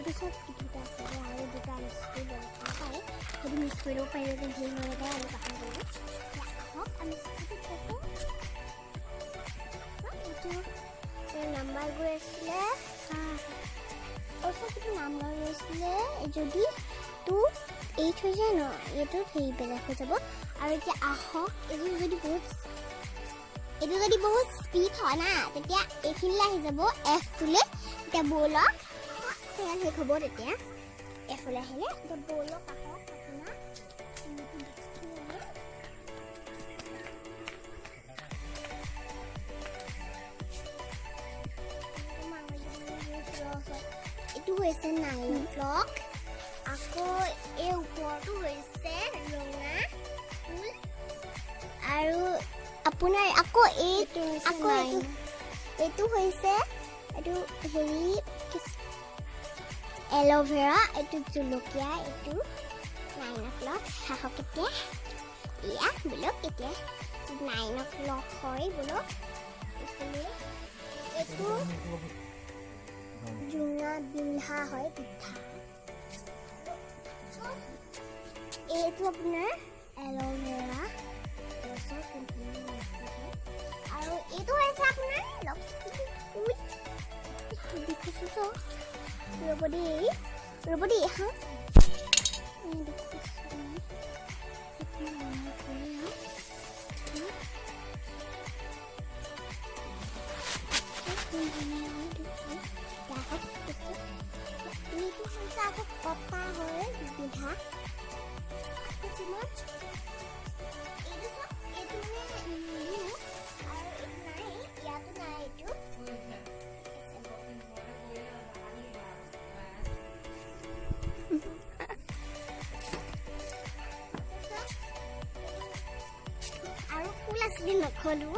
এইটো চব দুটা আছে আৰু দুটা মিক্স কৰিব পাৰে সেইটো মিক্স কৰিব পাৰিলে যে ধেৰ নলগাই আৰু বাকী কৰিব আহক আমি এইটো নাম্বাৰ গৈ আছিলে ওচৰটো নাম্বাৰ গৈছিলে যদি 2 8 হৈ যায় ন এইটো সেই বেলেগ হৈ যাব আৰু এতিয়া আহক এইটো যদি বহুত স্পীড হয় না তেতিয়া এইখিনিলৈ আহি যাব এফ টোলে এতিয়া ব'লক শেষ হ'ব তেতিয়া এফলৈ আহিলে এতিয়া ব'লক আহক আপোনাৰ এইটো হৈছে 9 o'clock আকৌ এই ওপৰটো হৈছে ৰঙা ফুল আৰু আপোনাৰ আকৌ এইটো হৈছে এইটো হেৰি এল'ভেৰা এইটো জলকীয়া এইটো 9 o'clock হাঁহক এতিয়া ইয়া বোলক এতিয়া 9 o'clock হয় বোলক এইটো জোঙা বিন্ধা হয় পিঠা এইটো আপোনাৰ এল'ভেৰা আৰু এইটো হৈছে আপোনাৰ লক্ষী ফুল দেখিছোঁ ৰ'ব দেই হা কটা হয় পিঠা আৰু ফুল আছিলে নখলো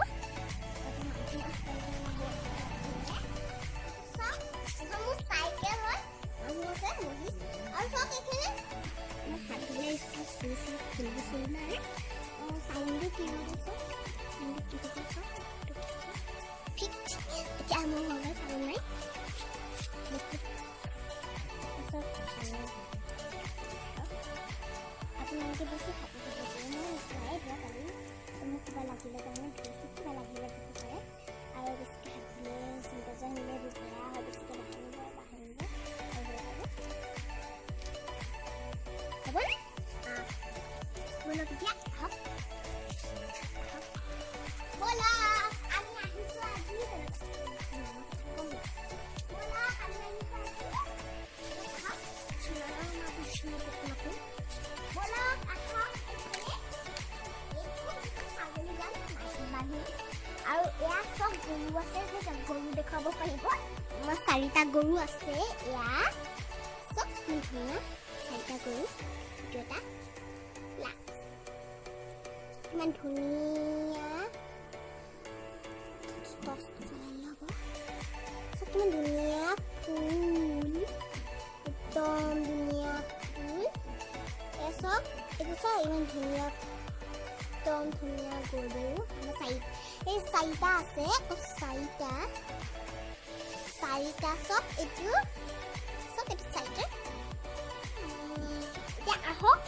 আপোনালোকে বেছি খাব মোক কিবা লাগিলে তাৰমানে কিবা লাগিলে পাৰে আৰু বেছিকৈ হাতিলে চিন্তা আহিলে বেয়া হয় বেছিকৈ বাহিৰিব হ'বনে ব'লক এতিয়া হওক ব'লক আমি আহিছোঁ আজি আৰু এয়া চব গৰু আছে যে গৰু দেখুৱাব পাৰিব আমাৰ 4টা গৰু আছে এয়া চব ধুনীয়া 4টা গৰু এইটো এটা ইমান ধুনীয়া কিমান ধুনীয়া ফুল একদম ধুনীয়া ফুল এয়া চব এইটো চব ইমান ধুনীয়া একদম ধুনীয়া গৰু আমাৰ 4টা আছে 4টা চব এইটো 4টা এতিয়া আহক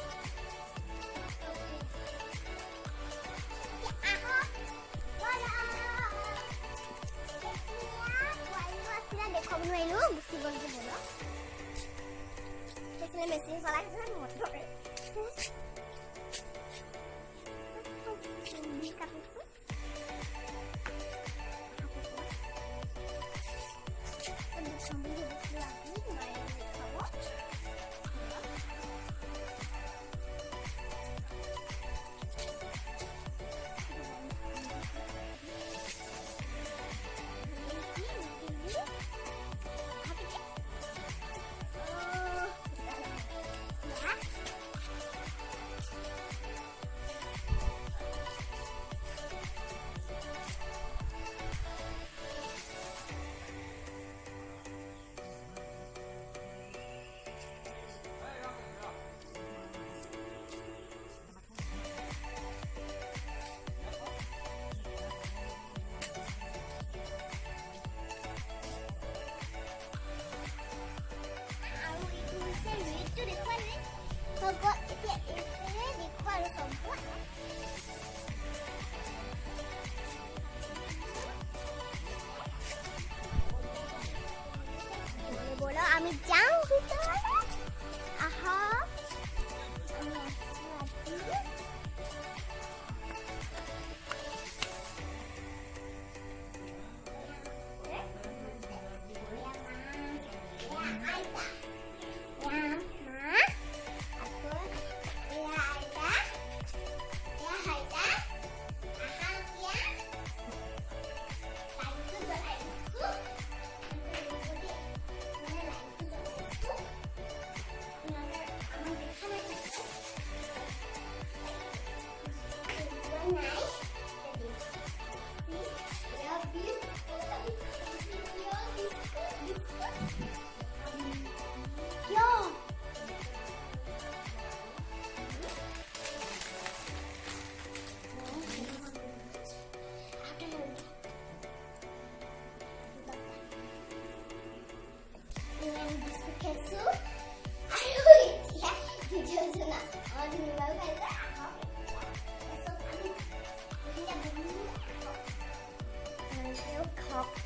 দেখুৱাব নোৱাৰিলোঁ গুচি গ'ল যে ব'লক সেইখিনি মেচিন চলাইছে মটৰে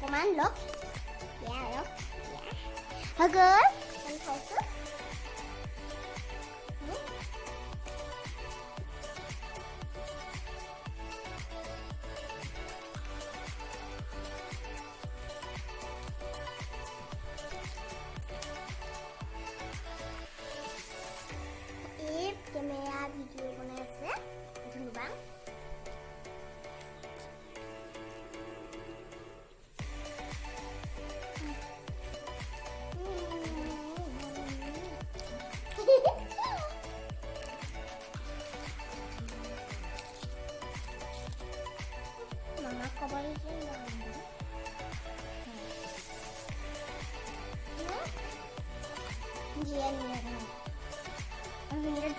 Come on, look. Yeah, look. Yeah. Hugger. Come closer. If camera video बनाइছে ধন্যবাদ Mama kobali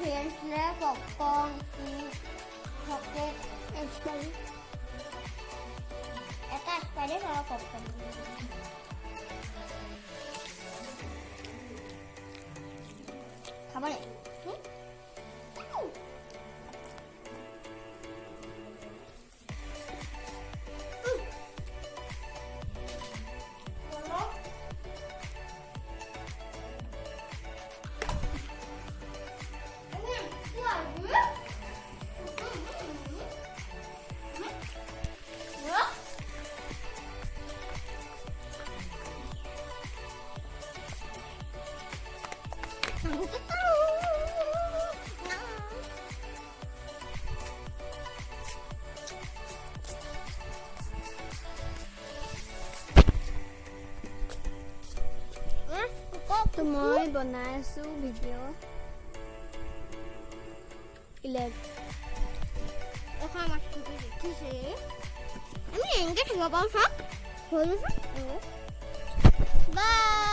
Jian popcorn, chocolate, and spicy. It's a spicy or popcorn. Come on. তো মই বনাই আছো ভিডিঅ' এখন মাছটো দেখিছে আমি এনেকৈ থাকিব পাৰোঁ চাওক হৈ গৈছে বাই